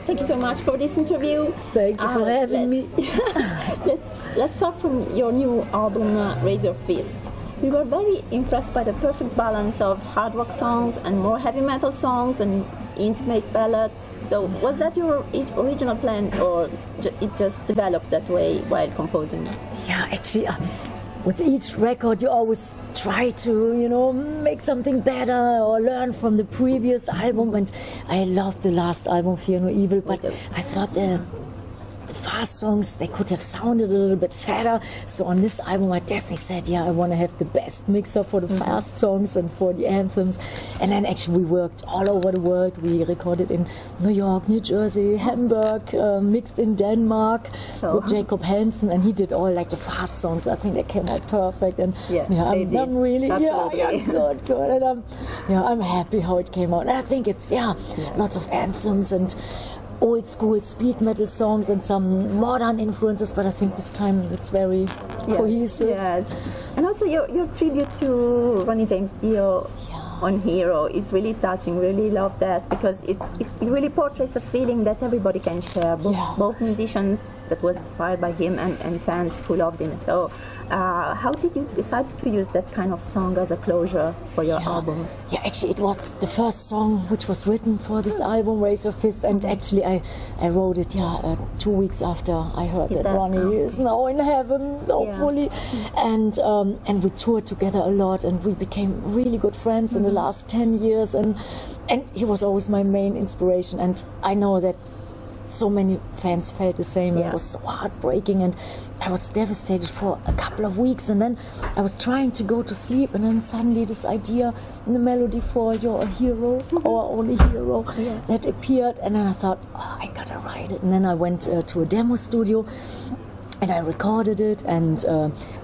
thank you so much for this interview. Thank you for having me. Let's start from your new album, Raise Your Fist. We were very impressed by the perfect balance of hard rock songs and more heavy metal songs and intimate ballads. So was that your original plan, or it just developed that way while composing? Yeah, actually, with each record you always try to, you know, make something better or learn from the previous album. And I loved the last album, Fear No Evil, but I thought the fast songs, they could have sounded a little bit fatter. So on this album I definitely said, yeah, I want to have the best mixer for the fast songs and for the anthems. And then actually we worked all over the world. We recorded in New York, New Jersey, Hamburg, mixed in Denmark with Jacob Hansen, and he did all like the fast songs. I think they came out perfect, and I'm really good. And I'm happy how it came out. And I think it's lots of anthems and old school speed metal songs and some modern influences, but I think this time it's very cohesive. Yes, and also your tribute to Ronnie James Dio on Hero is really touching. Really love that, because it really portrays a feeling that everybody can share, both musicians that was inspired by him and fans who loved him. So how did you decide to use that kind of song as a closure for your album? Yeah, actually it was the first song which was written for this album, Raise Your Fist, and actually I wrote it 2 weeks after I heard that Ronnie is now in heaven, hopefully. And we toured together a lot, and we became really good friends in the last 10 years, and he was always my main inspiration, and I know that so many fans felt the same. It was so heartbreaking, and I was devastated for a couple of weeks, and then I was trying to go to sleep, and then suddenly this idea in the melody for You're a Hero, Our Only Hero, that appeared, and then I thought, oh, I gotta write it. And then I went to a demo studio and I recorded it, and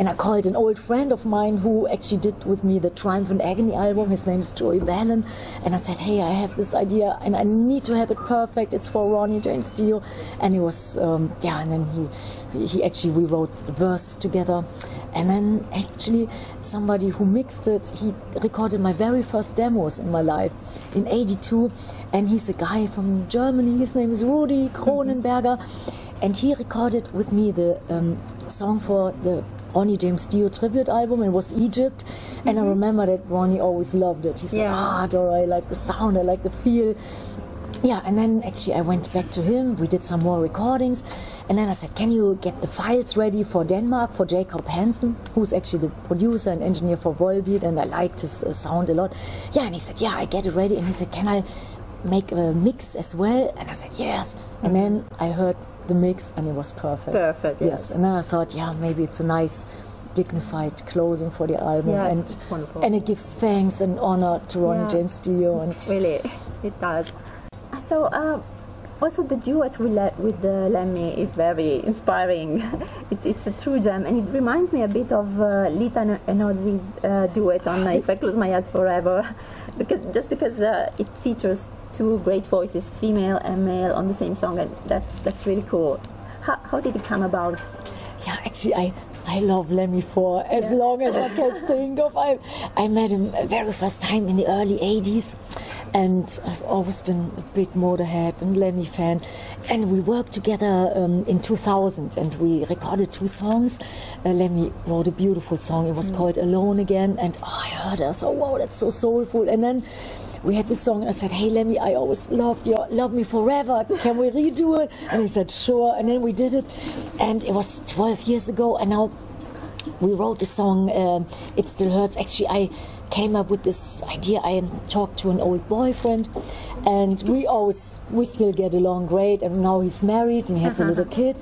I called an old friend of mine who actually did with me the Triumph and Agony album. His name is Joey Milan, and I said, hey, I have this idea and I need to have it perfect. It's for Ronnie James Dio. And he was and then he actually, we wrote the verses together, and then actually somebody who mixed it, he recorded my very first demos in my life in '82, and he's a guy from Germany. His name is Rudi Kronenberger. And he recorded with me the song for the Ronnie James Dio tribute album. It was Egypt. And I remember that Ronnie always loved it. He said, Doro, I like the sound, I like the feel. Yeah, and then actually I went back to him. We did some more recordings. And then I said, can you get the files ready for Denmark, for Jacob Hansen, who's actually the producer and engineer for Volbeat, and I liked his sound a lot. Yeah, and he said, yeah, I get it ready. And he said, can I make a mix as well? And I said, yes. And then I heard the mix, and it was perfect. Perfect, yes. And then I thought, yeah, maybe it's a nice dignified closing for the album, yes, and it gives thanks and honor to Ronnie James Dio. And really, it does. So also the duet with Lemmy is very inspiring. It's a true gem, and it reminds me a bit of Lita and Ozzy's duet on If I Close My Eyes Forever, because it features two great voices, female and male, on the same song, and that's really cool. How did it come about? Yeah, actually I love Lemmy for as long as I can think of. I met him the very first time in the early '80s, and I've always been a big Motorhead and Lemmy fan. And we worked together in 2000, and we recorded 2 songs. Lemmy wrote a beautiful song. It was called Alone Again, and I heard it. I thought, wow, that's so soulful. And then we had this song, and I said, hey Lemmy, I always loved your Love Me Forever, can we redo it? And he said, sure. And then we did it, and it was 12 years ago, and now we wrote the song, It Still Hurts. Actually, I came up with this idea. I talked to an old boyfriend, and we still get along great, and now he's married and he has a little kid.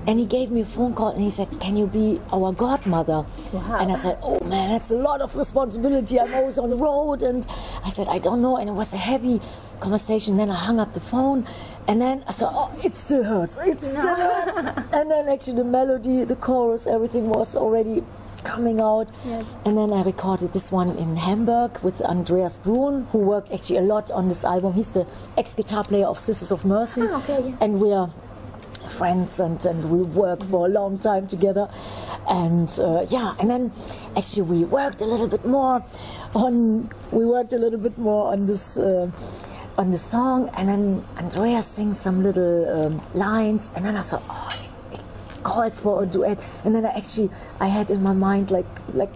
And he gave me a phone call, and he said, can you be our godmother? Wow. And I said, oh man, that's a lot of responsibility. I'm always on the road. And I said, I don't know. And it was a heavy conversation. Then I hung up the phone, and then I thought, oh, it still hurts. It still hurts. And then actually the melody, the chorus, everything was already coming out. Yes. And then I recorded this one in Hamburg with Andreas Brun, who worked actually a lot on this album. He's the ex-guitar player of Sisters of Mercy. Oh, okay, yeah. And we are friends, and we worked for a long time together, and and then actually we worked a little bit more on this on the song, and then Andrea sings some little lines, and then I thought, oh, it calls for a duet. And then I had in my mind like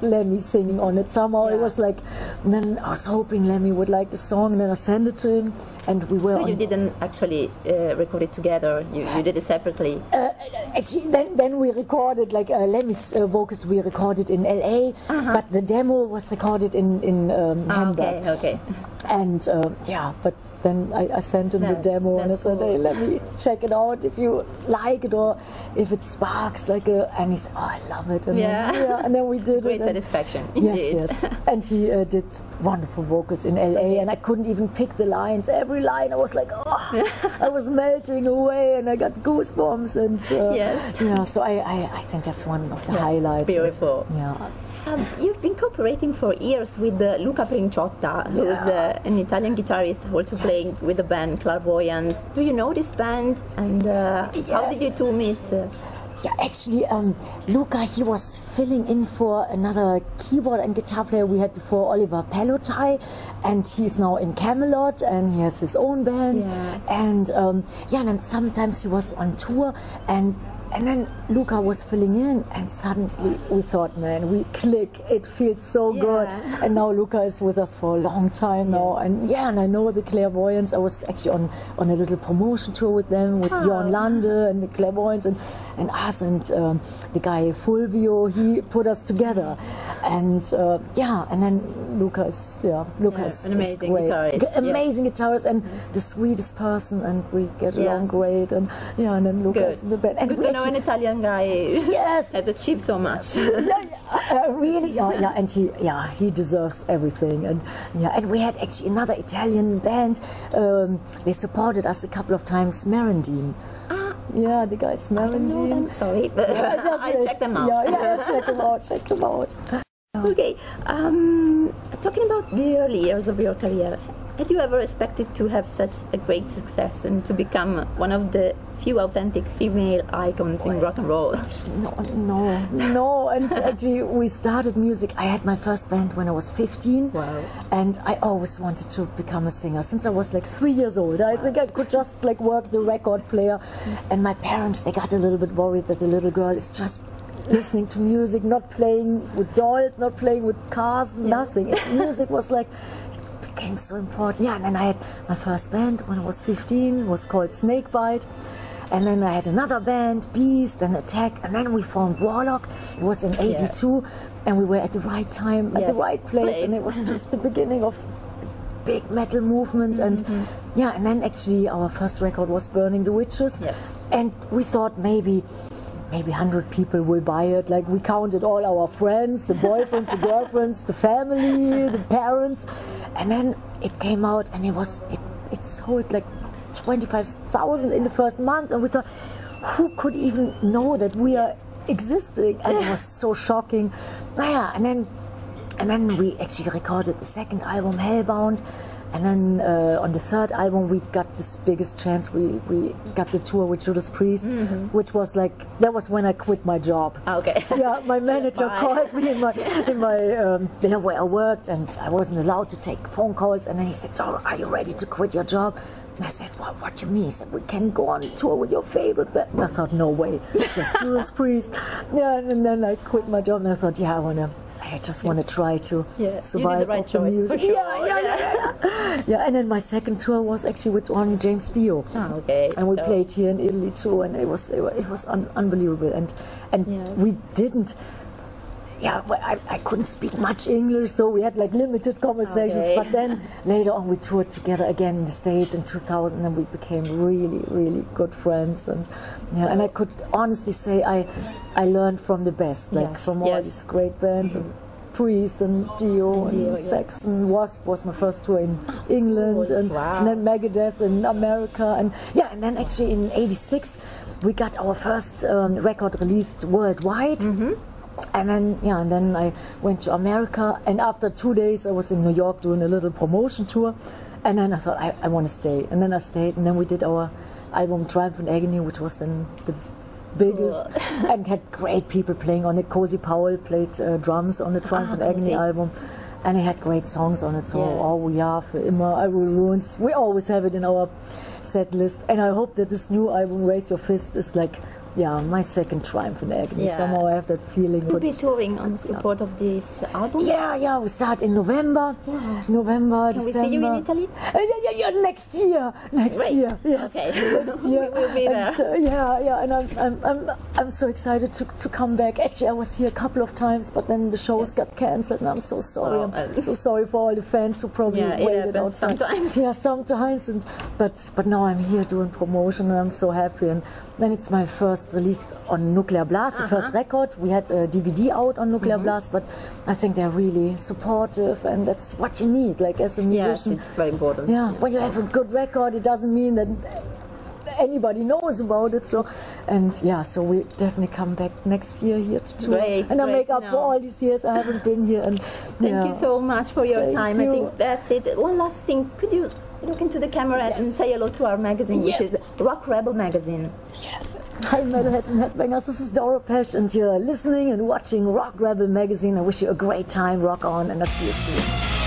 Lemmy singing on it somehow. It was like, and then I was hoping Lemmy would like the song, and then I sent it to him, and we were. So you didn't actually record it together. You did it separately. Actually, then we recorded like Lemmy's vocals. We recorded in LA, but the demo was recorded in Hamburg. Okay. And yeah, but then I sent him the demo, and I said, "Hey, let me check it out if you like it, or if it sparks like a." And he said, "Oh, I love it." And and then we did Great it. Satisfaction. Yes. And he did wonderful vocals in LA, and I couldn't even pick the lines. Every line, I was like, oh, I was melting away, and I got goosebumps. And yeah, so I think that's one of the highlights. Beautiful. Yeah. You've been cooperating for years with Luca Princiotta, who's an Italian guitarist, also playing with the band Clairvoyance. Do you know this band? And how did you two meet? Yeah, actually, Luca, he was filling in for another keyboard and guitar player we had before, Oliver Pelotai, and he's now in Camelot, and he has his own band. And then sometimes he was on tour, and then Luca was filling in, and suddenly we thought, man, we click, it feels so good. And now Luca is with us for a long time now, and I know the Clairvoyance. I was actually on a little promotion tour with them, with Bjorn Lande and the Clairvoyance and us, and the guy Fulvio, he put us together. And and then Luca is an amazing great. guitarist. Amazing guitarist, and the sweetest person, and we get along great. And and then Luca is in the band. And good to know an Italian guy has achieved so much. Really, and he deserves everything. And we had actually another Italian band. They supported us a couple of times, Merendine. Yeah, the guys Merendine. Sorry, but I'll check them out. Check them out. Okay, talking about the early years of your career, had you ever expected to have such a great success and to become one of the few authentic female icons in rock and roll? No. And actually, we started music. I had my first band when I was 15. Wow. And I always wanted to become a singer since I was like 3 years old. I think I could just like work the record player. And my parents, they got a little bit worried that the little girl is just listening to music, not playing with dolls, not playing with cars, nothing. Music was like, became so important. And then I had my first band when I was 15. It was called Snakebite. And then I had another band, Beast, then Attack, and then we formed Warlock. It was in '82, and we were at the right time, at the right place, and it was just the beginning of the big metal movement. And and then actually our first record was Burning the Witches, and we thought maybe 100 people will buy it. Like, we counted all our friends, the boyfriends, the girlfriends, the family, the parents, and then it came out, and it sold like 25,000 in the first month, and we thought, who could even know that we are existing? And it was so shocking. And then we actually recorded the second album, Hellbound. And then on the third album, we got this biggest chance. We got the tour with Judas Priest, which was like, that was when I quit my job. Okay. Yeah, my manager called me in my there where I worked, and I wasn't allowed to take phone calls. And then he said, "Doro, are you ready to quit your job?" And I said, what do you mean? He said, "We can go on tour with your favorite band." And I thought, no way. He said, Judas Priest. And then I quit my job, and I thought, I just want to try to survive right off the music. And then my second tour was actually with Ronnie James Dio. And we played here in Italy too, and it was unbelievable. And we didn't. I couldn't speak much English, so we had like limited conversations. But then later on, we toured together again in the States in 2000, and we became really, really good friends. And and I could honestly say I learned from the best, like from all these great bands. And Priest and Dio and Saxon. Wasp was my first tour in England, and then Megadeth in America, and then actually in '86 we got our first record released worldwide. And then I went to America, and after 2 days I was in New York doing a little promotion tour, and then I thought I want to stay, and then I stayed, and then we did our album Triumph and Agony, which was then the biggest, and had great people playing on it. Cozy Powell played drums on the Triumph and Agony album, and it had great songs on it. So, Yes. oh yeah, für immer, I Will Ruins. We always have it in our set list, and I hope that this new album, Raise Your Fist, is like, yeah, my second Triumph in Agony. Yeah. Somehow I have that feeling. You'll be touring on support of this album? Yeah, we start in November. November, Can December. we see you in Italy? Yeah, next year. Great. Yes. Okay. Next year. We'll be there. And, and I'm so excited to come back. Actually, I was here a couple of times, but then the shows got cancelled, and I'm so sorry. Oh, I'm so sorry for all the fans who probably waited outside. Sometimes. Yeah, sometimes. But now I'm here doing promotion, and I'm so happy. And then it's my first release on Nuclear Blast, the first record. We had a DVD out on Nuclear Blast, but I think they're really supportive, and that's what you need, like as a musician. Yes, it's very important. Yeah, when you have a good record, it doesn't mean that anybody knows about it. So, and yeah, so we definitely come back next year here to tour, and I make up for all these years I haven't been here. And thank you so much for your time. I think that's it. One last thing, could you look into the camera and say hello to our magazine, which is Rock Rebel magazine? Yes. Hi Metalheads and Headbangers, this is Doro Pesch, and you're listening and watching Rock Rebel magazine. I wish you a great time, rock on, and I'll see you soon.